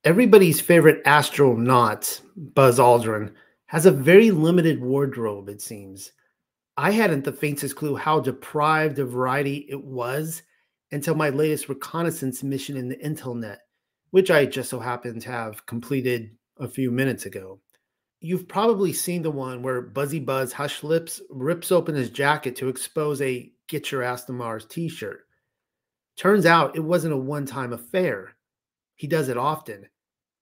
Everybody's favorite astronaut, Buzz Aldrin, has a very limited wardrobe, it seems. I hadn't the faintest clue how deprived of variety it was until my latest reconnaissance mission in the Intelnet, which I just so happened to have completed a few minutes ago. You've probably seen the one where Buzzy Buzz Hush Lips rips open his jacket to expose a Get Your Ass to Mars t shirt. Turns out it wasn't a one time affair. He does it often.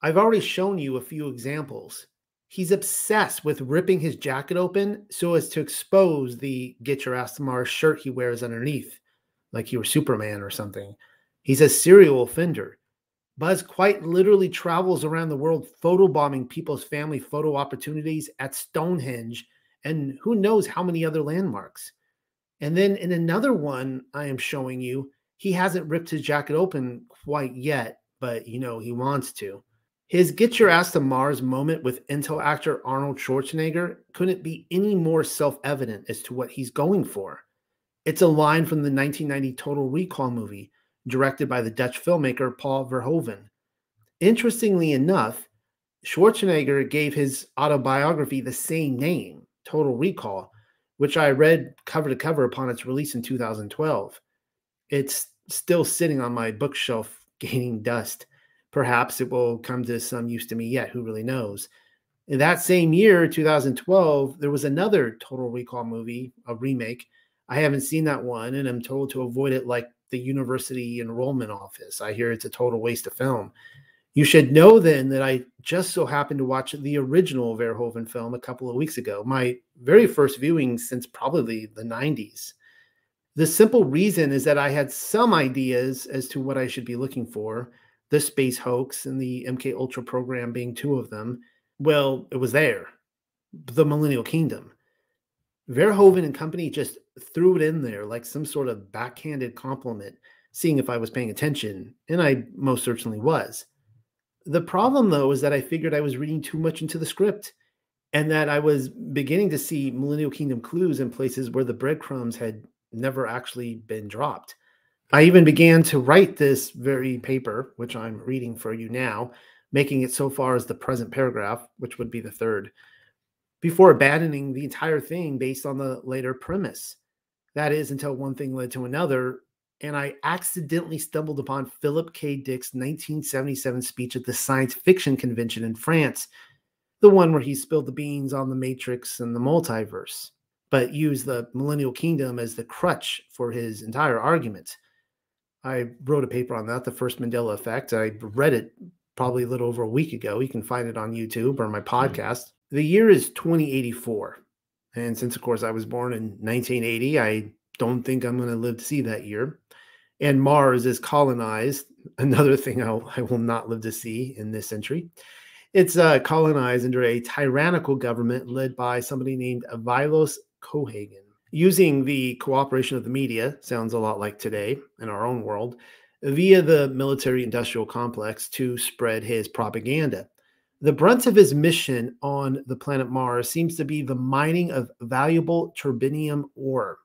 I've already shown you a few examples. He's obsessed with ripping his jacket open so as to expose the Get Your Ass to Mars shirt he wears underneath, like he were Superman or something. He's a serial offender. Buzz quite literally travels around the world photobombing people's family photo opportunities at Stonehenge and who knows how many other landmarks. And then in another one I am showing you, he hasn't ripped his jacket open quite yet, but he wants to. His Get Your Ass to Mars moment with Intel actor Arnold Schwarzenegger couldn't be any more self-evident as to what he's going for. It's a line from the 1990 Total Recall movie, directed by the Dutch filmmaker Paul Verhoeven. Interestingly enough, Schwarzenegger gave his autobiography the same name, Total Recall, which I read cover to cover upon its release in 2012. It's still sitting on my bookshelf gaining dust. Perhaps it will come to some use to me yet. Who really knows? In that same year, 2012, there was another Total Recall movie, a remake. I haven't seen that one, and I'm told to avoid it like the university enrollment office. I hear it's a total waste of film. You should know then that I just so happened to watch the original Verhoeven film a couple of weeks ago, my very first viewing since probably the 90s. The simple reason is that I had some ideas as to what I should be looking for, the space hoax and the MK Ultra program being two of them. Well, it was there, the Millennial Kingdom. Verhoeven and company just threw it in there like some sort of backhanded compliment, seeing if I was paying attention, and I most certainly was. The problem, though, is that I figured I was reading too much into the script and that I was beginning to see Millennial Kingdom clues in places where the breadcrumbs had never actually been dropped. I even began to write this very paper, which I'm reading for you now, making it so far as the present paragraph, which would be the third, before abandoning the entire thing based on the later premise. That is, until one thing led to another, and I accidentally stumbled upon Philip K. Dick's 1977 speech at the science fiction convention in France, the one where he spilled the beans on the Matrix and the multiverse, but used the Millennial Kingdom as the crutch for his entire argument. I wrote a paper on that, The First Mandela Effect. I read it probably a little over a week ago. You can find it on YouTube or my podcast. The year is 2084. And since, of course, I was born in 1980, I don't think I'm going to live to see that year. And Mars is colonized, another thing I will not live to see in this century. It's colonized under a tyrannical government led by somebody named Vilos Kohagen. Using the cooperation of the media, sounds a lot like today in our own world, via the military-industrial complex to spread his propaganda. The brunt of his mission on the planet Mars seems to be the mining of valuable turbinium ore.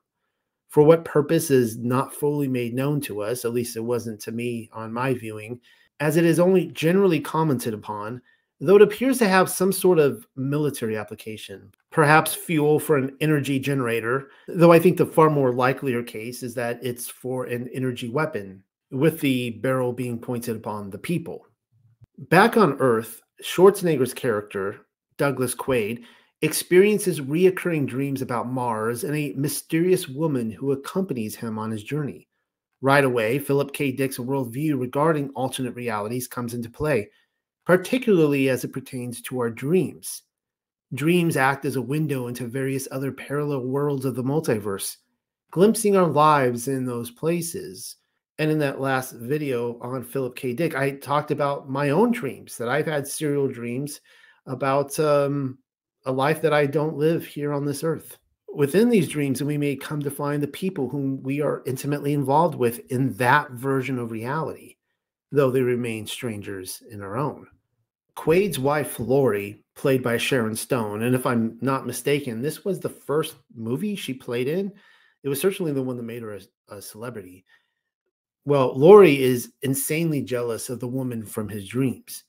For what purpose is not fully made known to us, at least it wasn't to me on my viewing, as it is only generally commented upon, though it appears to have some sort of military application, perhaps fuel for an energy generator, though I think the far more likelier case is that it's for an energy weapon, with the barrel being pointed upon the people. Back on Earth, Schwarzenegger's character, Douglas Quaid, experiences reoccurring dreams about Mars and a mysterious woman who accompanies him on his journey. Right away, Philip K. Dick's worldview regarding alternate realities comes into play, particularly as it pertains to our dreams. Dreams act as a window into various other parallel worlds of the multiverse, glimpsing our lives in those places. And in that last video on Philip K. Dick, I talked about my own dreams, that I've had serial dreams about a life that I don't live here on this earth. Within these dreams, we may come to find the people whom we are intimately involved with in that version of reality, though they remain strangers in our own. Quaid's wife, Lori, played by Sharon Stone, and if I'm not mistaken, this was the first movie she played in. It was certainly the one that made her a celebrity. Well, Lori is insanely jealous of the woman from his dreams.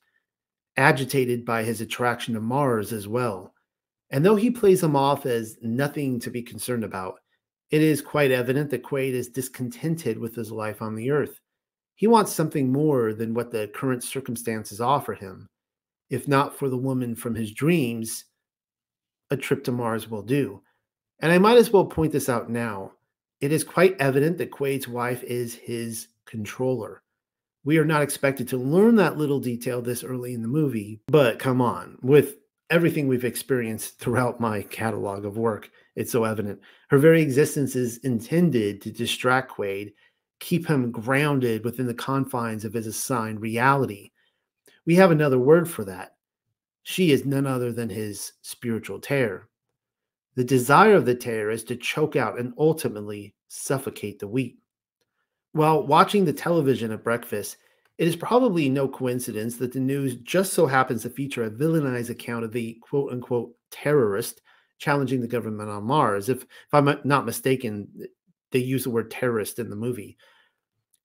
agitated by his attraction to Mars as well. And though he plays him off as nothing to be concerned about, it is quite evident that Quaid is discontented with his life on the Earth. He wants something more than what the current circumstances offer him. If not for the woman from his dreams, a trip to Mars will do. And I might as well point this out now. It is quite evident that Quaid's wife is his controller. We are not expected to learn that little detail this early in the movie, but come on, with everything we've experienced throughout my catalog of work, it's so evident. Her very existence is intended to distract Quaid, keep him grounded within the confines of his assigned reality. We have another word for that. She is none other than his spiritual terror. The desire of the terror is to choke out and ultimately suffocate the wheat. While watching the television at breakfast, it is probably no coincidence that the news just so happens to feature a villainized account of the quote unquote terrorist challenging the government on Mars. If I'm not mistaken, they use the word terrorist in the movie.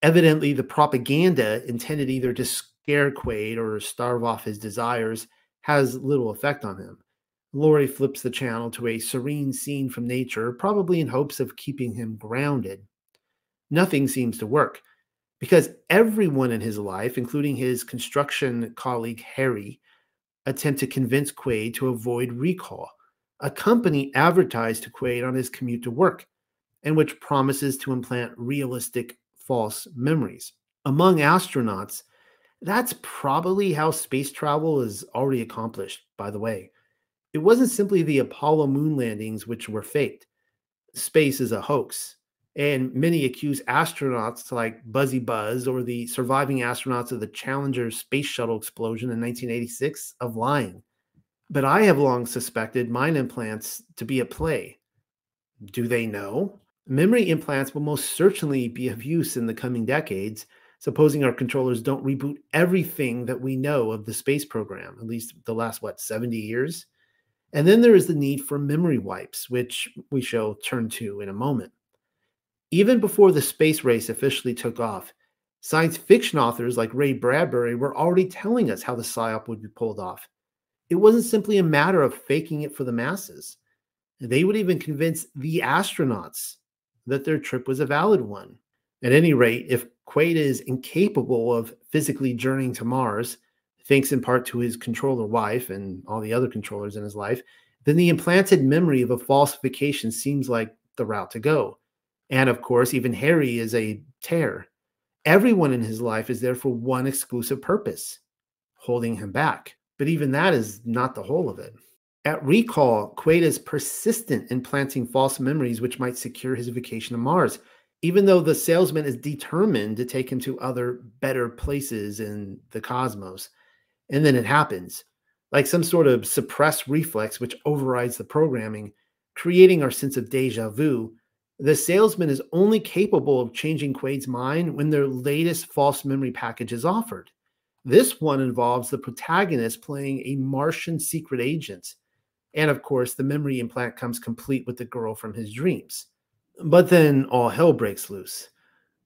Evidently, the propaganda intended either to scare Quaid or starve off his desires has little effect on him. Laurie flips the channel to a serene scene from nature, probably in hopes of keeping him grounded. Nothing seems to work because everyone in his life, including his construction colleague Harry, attempt to convince Quaid to avoid recall, a company advertised to Quaid on his commute to work, and which promises to implant realistic false memories. Among astronauts, that's probably how space travel is already accomplished, by the way. It wasn't simply the Apollo moon landings which were faked. Space is a hoax. And many accuse astronauts like Buzzy Buzz or the surviving astronauts of the Challenger space shuttle explosion in 1986 of lying. But I have long suspected mind implants to be a play. Do they know? Memory implants will most certainly be of use in the coming decades, supposing our controllers don't reboot everything that we know of the space program, at least the last, 70 years? And then there is the need for memory wipes, which we shall turn to in a moment. Even before the space race officially took off, science fiction authors like Ray Bradbury were already telling us how the psyop would be pulled off. It wasn't simply a matter of faking it for the masses. They would even convince the astronauts that their trip was a valid one. At any rate, if Quaid is incapable of physically journeying to Mars, thanks in part to his controller wife and all the other controllers in his life, then the implanted memory of a falsification seems like the route to go. And of course, even Harry is a tear. Everyone in his life is there for one exclusive purpose, holding him back. But even that is not the whole of it. At recall, Quaid is persistent in planting false memories which might secure his vacation to Mars, even though the salesman is determined to take him to other, better places in the cosmos. And then it happens, like some sort of suppressed reflex which overrides the programming, creating our sense of deja vu. The salesman is only capable of changing Quaid's mind when their latest false memory package is offered. This one involves the protagonist playing a Martian secret agent. And of course, the memory implant comes complete with the girl from his dreams. But then all hell breaks loose.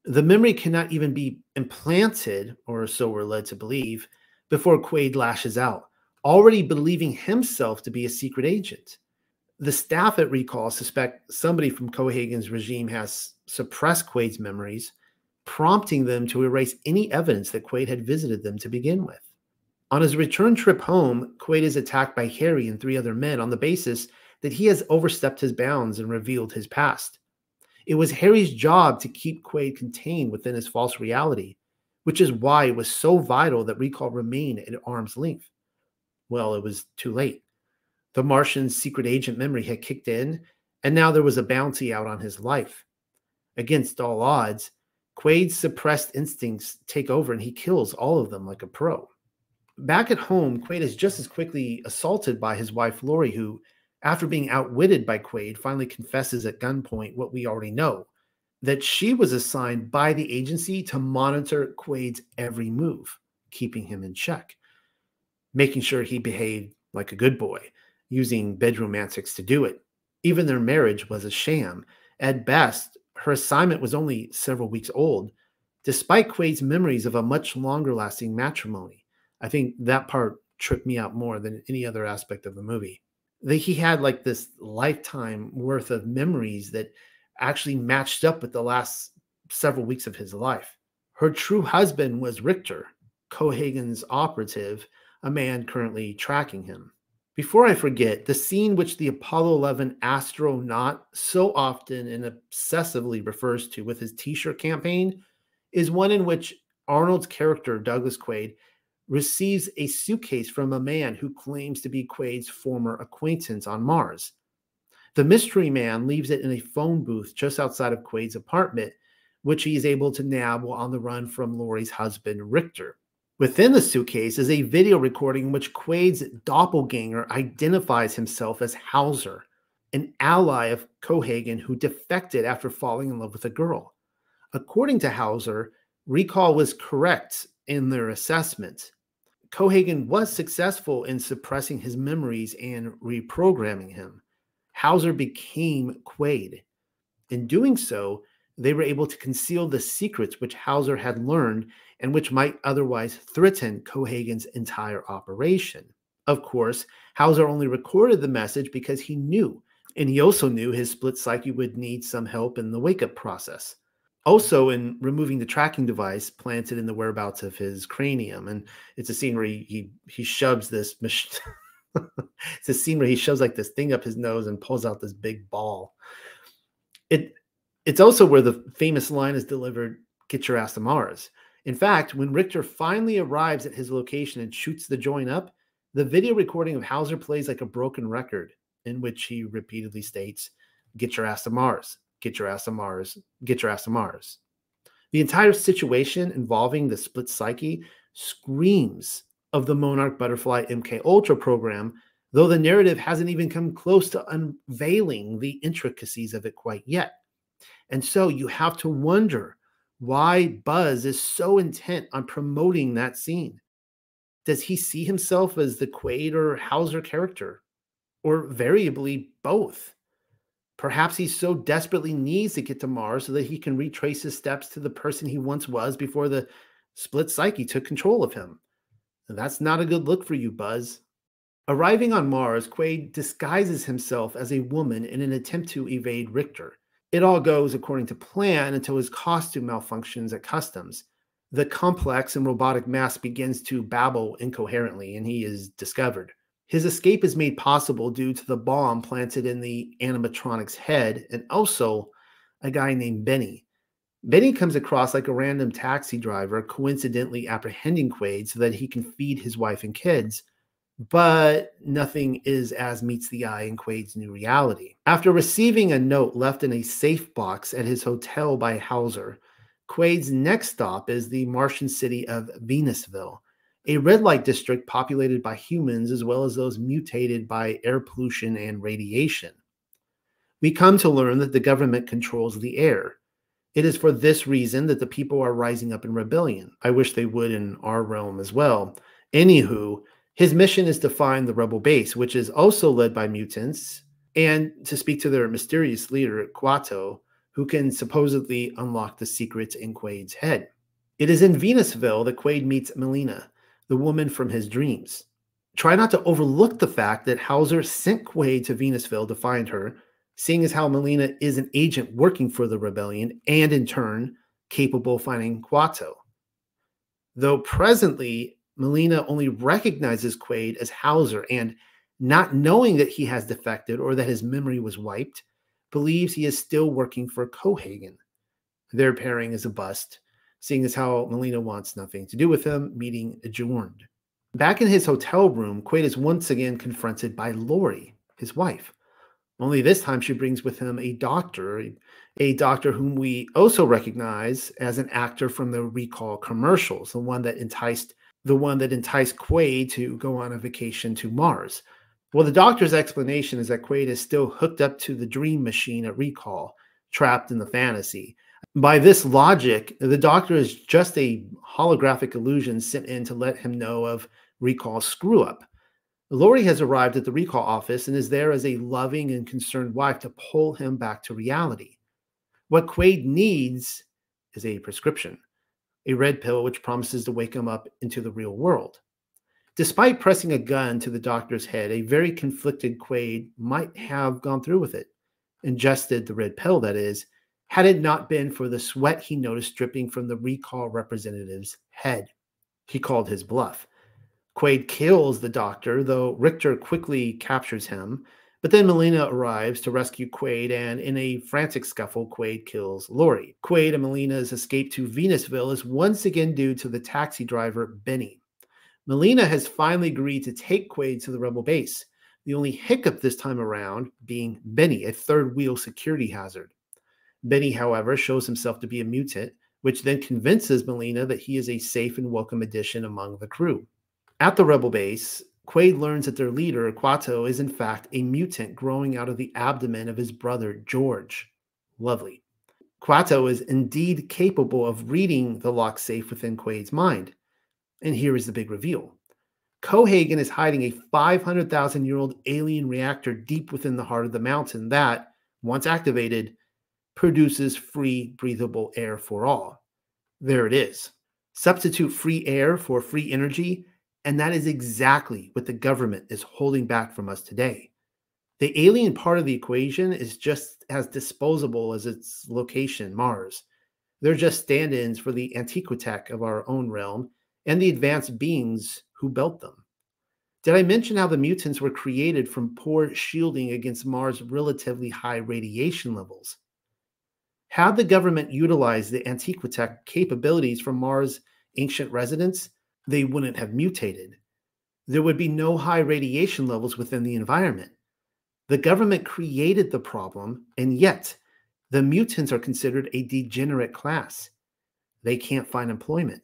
The memory cannot even be implanted, or so we're led to believe, before Quaid lashes out, already believing himself to be a secret agent. The staff at Recall suspect somebody from Cohagen's regime has suppressed Quaid's memories, prompting them to erase any evidence that Quaid had visited them to begin with. On his return trip home, Quaid is attacked by Harry and three other men on the basis that he has overstepped his bounds and revealed his past. It was Harry's job to keep Quaid contained within his false reality, which is why it was so vital that Recall remain at arm's length. Well, it was too late. The Martian's secret agent memory had kicked in, and now there was a bounty out on his life. Against all odds, Quaid's suppressed instincts take over and he kills all of them like a pro. Back at home, Quaid is just as quickly assaulted by his wife, Laurie, who, after being outwitted by Quaid, finally confesses at gunpoint what we already know, that she was assigned by the agency to monitor Quaid's every move, keeping him in check, making sure he behaved like a good boy, using bedroom antics to do it. Even their marriage was a sham. At best, her assignment was only several weeks old, despite Quaid's memories of a much longer-lasting matrimony. I think that part tripped me out more than any other aspect of the movie. That he had like this lifetime worth of memories that actually matched up with the last several weeks of his life. Her true husband was Richter, Cohagen's operative, a man currently tracking him. Before I forget, the scene which the Apollo 11 astronaut so often and obsessively refers to with his t shirt campaign is one in which Arnold's character, Douglas Quaid, receives a suitcase from a man who claims to be Quaid's former acquaintance on Mars. The mystery man leaves it in a phone booth just outside of Quaid's apartment, which he is able to nab while on the run from Laurie's husband, Richter. Within the suitcase is a video recording in which Quaid's doppelganger identifies himself as Hauser, an ally of Cohagen who defected after falling in love with a girl. According to Hauser, recall was correct in their assessment. Cohagen was successful in suppressing his memories and reprogramming him. Hauser became Quaid. In doing so, they were able to conceal the secrets which Hauser had learned and which might otherwise threaten Cohagen's entire operation. Of course, Hauser only recorded the message because he knew, and he also knew his split psyche would need some help in the wake-up process. Also, in removing the tracking device planted in the whereabouts of his cranium, and it's a scene where he shoves this. It's a scene where he shoves like this thing up his nose and pulls out this big ball. It's also where the famous line is delivered, "Get your ass to Mars." In fact, when Richter finally arrives at his location and shoots the joint up, the video recording of Hauser plays like a broken record in which he repeatedly states, "Get your ass to Mars, get your ass to Mars, get your ass to Mars." The entire situation involving the split psyche screams of the Monarch Butterfly MK Ultra program, though the narrative hasn't even come close to unveiling the intricacies of it quite yet. And so you have to wonder why Buzz is so intent on promoting that scene. Does he see himself as the Quaid or Hauser character? Or variably both? Perhaps he so desperately needs to get to Mars so that he can retrace his steps to the person he once was before the split psyche took control of him. And that's not a good look for you, Buzz. Arriving on Mars, Quaid disguises himself as a woman in an attempt to evade Richter. It all goes according to plan until his costume malfunctions at customs. The complex and robotic mask begins to babble incoherently, and he is discovered. His escape is made possible due to the bomb planted in the animatronic's head, and also a guy named Benny. Benny comes across like a random taxi driver, coincidentally apprehending Quaid so that he can feed his wife and kids. But nothing is as meets the eye in Quaid's new reality. After receiving a note left in a safe box at his hotel by Hauser, Quaid's next stop is the Martian city of Venusville, a red light district populated by humans as well as those mutated by air pollution and radiation. We come to learn that the government controls the air. It is for this reason that the people are rising up in rebellion. I wish they would in our realm as well. Anywho, his mission is to find the rebel base, which is also led by mutants, and to speak to their mysterious leader, Quato, who can supposedly unlock the secrets in Quaid's head. It is in Venusville that Quaid meets Melina, the woman from his dreams. Try not to overlook the fact that Hauser sent Quaid to Venusville to find her, seeing as how Melina is an agent working for the rebellion and, in turn, capable of finding Quato. Though presently, Melina only recognizes Quaid as Hauser and, not knowing that he has defected or that his memory was wiped, believes he is still working for Cohagen. Their pairing is a bust, seeing as how Melina wants nothing to do with him, meeting adjourned. Back in his hotel room, Quaid is once again confronted by Laurie, his wife. Only this time she brings with him a doctor whom we also recognize as an actor from the Recall commercials, the one that enticed Quaid to go on a vacation to Mars. Well, the doctor's explanation is that Quaid is still hooked up to the dream machine at Recall, trapped in the fantasy. By this logic, the doctor is just a holographic illusion sent in to let him know of Recall's screw-up. Laurie has arrived at the Recall office and is there as a loving and concerned wife to pull him back to reality. What Quaid needs is a prescription, a red pill which promises to wake him up into the real world. Despite pressing a gun to the doctor's head, a very conflicted Quaid might have gone through with it, ingested the red pill, that is, had it not been for the sweat he noticed dripping from the recall representative's head. He called his bluff. Quaid kills the doctor, though Richter quickly captures him. But then Melina arrives to rescue Quaid, and in a frantic scuffle, Quaid kills Lori. Quaid and Melina's escape to Venusville is once again due to the taxi driver, Benny. Melina has finally agreed to take Quaid to the rebel base, the only hiccup this time around being Benny, a third-wheel security hazard. Benny, however, shows himself to be a mutant, which then convinces Melina that he is a safe and welcome addition among the crew. At the rebel base, Quaid learns that their leader, Quato, is in fact a mutant growing out of the abdomen of his brother, George. Lovely. Quato is indeed capable of reading the lock safe within Quaid's mind. And here is the big reveal. Cohagen is hiding a 500,000-year-old alien reactor deep within the heart of the mountain that, once activated, produces free, breathable air for all. There it is. Substitute free air for free energy, and that is exactly what the government is holding back from us today. The alien part of the equation is just as disposable as its location, Mars. They're just stand-ins for the Antiquitech of our own realm and the advanced beings who built them. Did I mention how the mutants were created from poor shielding against Mars' relatively high radiation levels? Had the government utilized the Antiquitech capabilities from Mars' ancient residents, they wouldn't have mutated. There would be no high radiation levels within the environment. The government created the problem, and yet the mutants are considered a degenerate class. They can't find employment.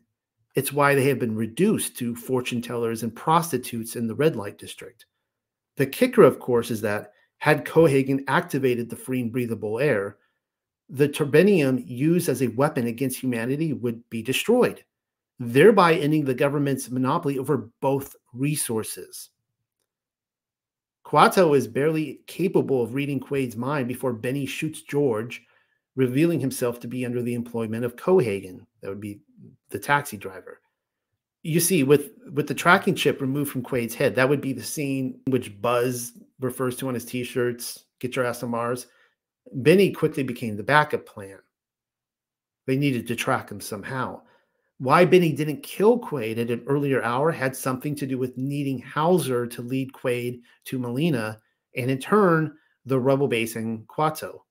It's why they have been reduced to fortune tellers and prostitutes in the red light district. The kicker, of course, is that had Cohagen activated the free and breathable air, the turbinium used as a weapon against humanity would be destroyed, thereby ending the government's monopoly over both resources. Quato is barely capable of reading Quaid's mind before Benny shoots George, revealing himself to be under the employment of Cohagen. That would be the taxi driver. You see, with the tracking chip removed from Quaid's head, that would be the scene which Buzz refers to on his t-shirts, "Get your ass to Mars." Benny quickly became the backup plan. They needed to track him somehow. Why Benny didn't kill Quaid at an earlier hour had something to do with needing Hauser to lead Quaid to Melina, and in turn, the rebel base and Quato.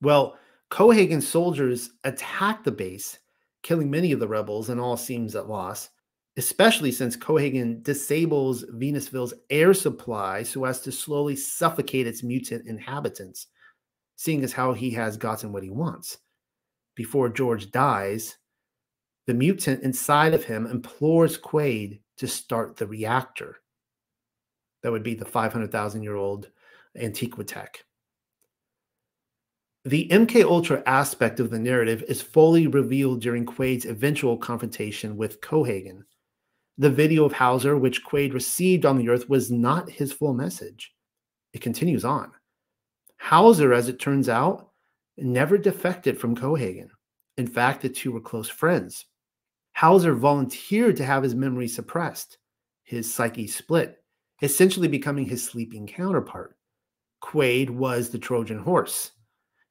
Well, Cohagen's soldiers attacked the base, killing many of the rebels, and all seems at loss, especially since Cohagen disables Venusville's air supply so as to slowly suffocate its mutant inhabitants, seeing as how he has gotten what he wants. Before George dies, the mutant inside of him implores Quaid to start the reactor. That would be the 500,000-year-old Antiquitech. The MK Ultra aspect of the narrative is fully revealed during Quaid's eventual confrontation with Cohagen. The video of Hauser, which Quaid received on the Earth, was not his full message. It continues on. Hauser, as it turns out, never defected from Cohagen. In fact, the two were close friends. Hauser volunteered to have his memory suppressed, his psyche split, essentially becoming his sleeping counterpart. Quaid was the Trojan horse.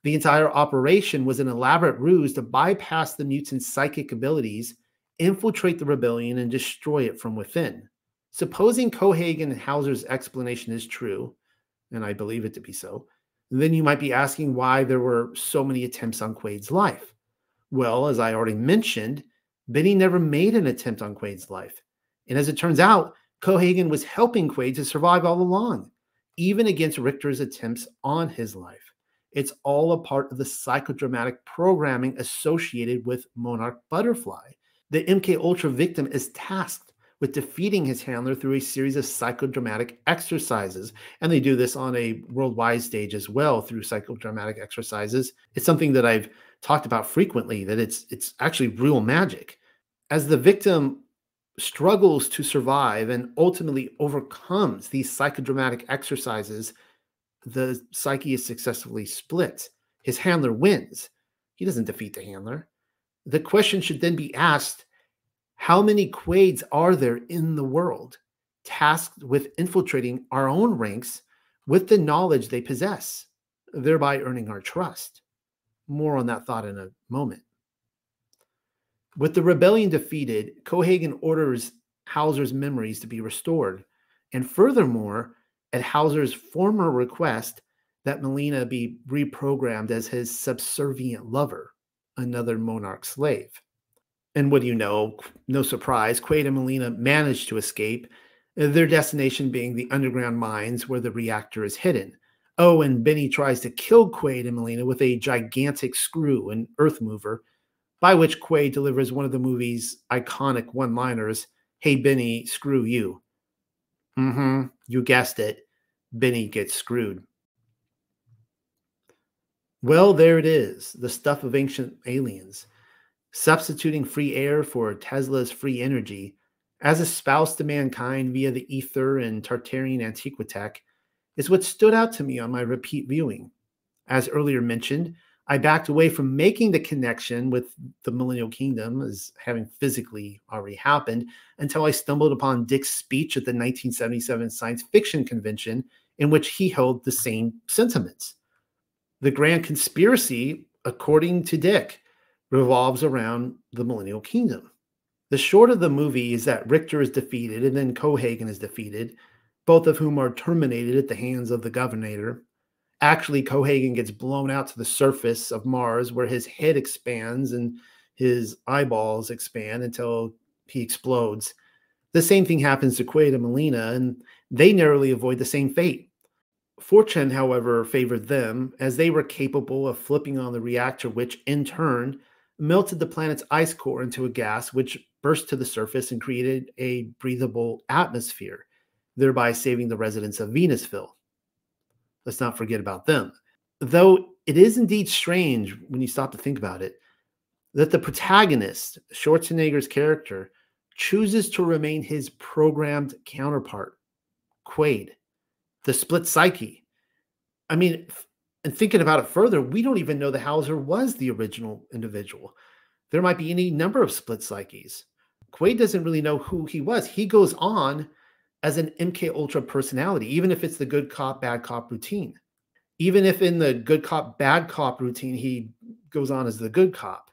The entire operation was an elaborate ruse to bypass the mutant's psychic abilities, infiltrate the rebellion, and destroy it from within. Supposing Cohagen and Hauser's explanation is true, and I believe it to be so, then you might be asking why there were so many attempts on Quaid's life. Well, as I already mentioned, Benny never made an attempt on Quaid's life. And as it turns out, Cohagen was helping Quaid to survive all along, even against Richter's attempts on his life. It's all a part of the psychodramatic programming associated with Monarch Butterfly. The MK Ultra victim is tasked with defeating his handler through a series of psychodramatic exercises. And they do this on a worldwide stage as well through psychodramatic exercises. It's something that I've talked about frequently, that it's actually real magic. As the victim struggles to survive and ultimately overcomes these psychodramatic exercises, the psyche is successfully split. His handler wins. He doesn't defeat the handler. The question should then be asked, how many Quaids are there in the world? tasked with infiltrating our own ranks with the knowledge they possess, thereby earning our trust. More on that thought in a moment. With the rebellion defeated, Cohagen orders Hauser's memories to be restored. And furthermore, at Hauser's former request, that Melina be reprogrammed as his subservient lover, another monarch slave. And what do you know? No surprise, Quaid and Melina manage to escape, their destination being the underground mines where the reactor is hidden. Oh, and Benny tries to kill Quaid and Melina with a gigantic screw, an earth mover, by which Quaid delivers one of the movie's iconic one-liners, "Hey, Benny, screw you." You guessed it. Benny gets screwed. Well, there it is, the stuff of ancient aliens. Substituting free air for Tesla's free energy as a spouse to mankind via the ether and Tartarian Antiquitech is what stood out to me on my repeat viewing. As earlier mentioned, I backed away from making the connection with the Millennial Kingdom as having physically already happened until I stumbled upon Dick's speech at the 1977 science fiction convention in which he held the same sentiments. The grand conspiracy, according to Dick, revolves around the Millennial Kingdom. The short of the movie is that Richter is defeated and then Cohagen is defeated, both of whom are terminated at the hands of the Governator. Actually, Cohagen gets blown out to the surface of Mars where his head expands and his eyeballs expand until he explodes. The same thing happens to Quaid and Melina, and they narrowly avoid the same fate. Fortune, however, favored them as they were capable of flipping on the reactor, which in turn melted the planet's ice core into a gas which burst to the surface and created a breathable atmosphere, thereby saving the residents of Venusville. Let's not forget about them. Though it is indeed strange when you stop to think about it, that the protagonist, Schwarzenegger's character, chooses to remain his programmed counterpart, Quaid, the split psyche. I mean, and thinking about it further, we don't even know that Hauser was the original individual. There might be any number of split psyches. Quaid doesn't really know who he was. He goes on as an MK Ultra personality, even if it's the good cop, bad cop routine. Even if in the good cop, bad cop routine, he goes on as the good cop.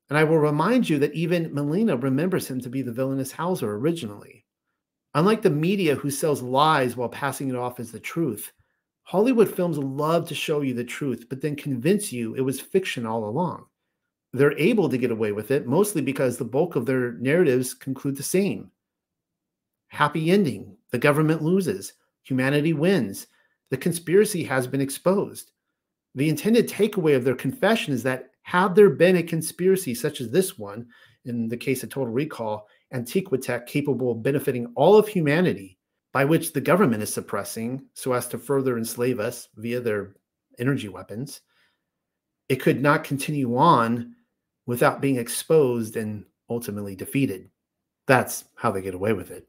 And I will remind you that even Melina remembers him to be the villainous Hauser originally. Unlike the media who sells lies while passing it off as the truth, Hollywood films love to show you the truth, but then convince you it was fiction all along. They're able to get away with it, mostly because the bulk of their narratives conclude the same. Happy ending. The government loses. Humanity wins. The conspiracy has been exposed. The intended takeaway of their confession is that had there been a conspiracy such as this one, in the case of Total Recall, Antiquitech capable of benefiting all of humanity, by which the government is suppressing so as to further enslave us via their energy weapons, it could not continue on without being exposed and ultimately defeated. That's how they get away with it.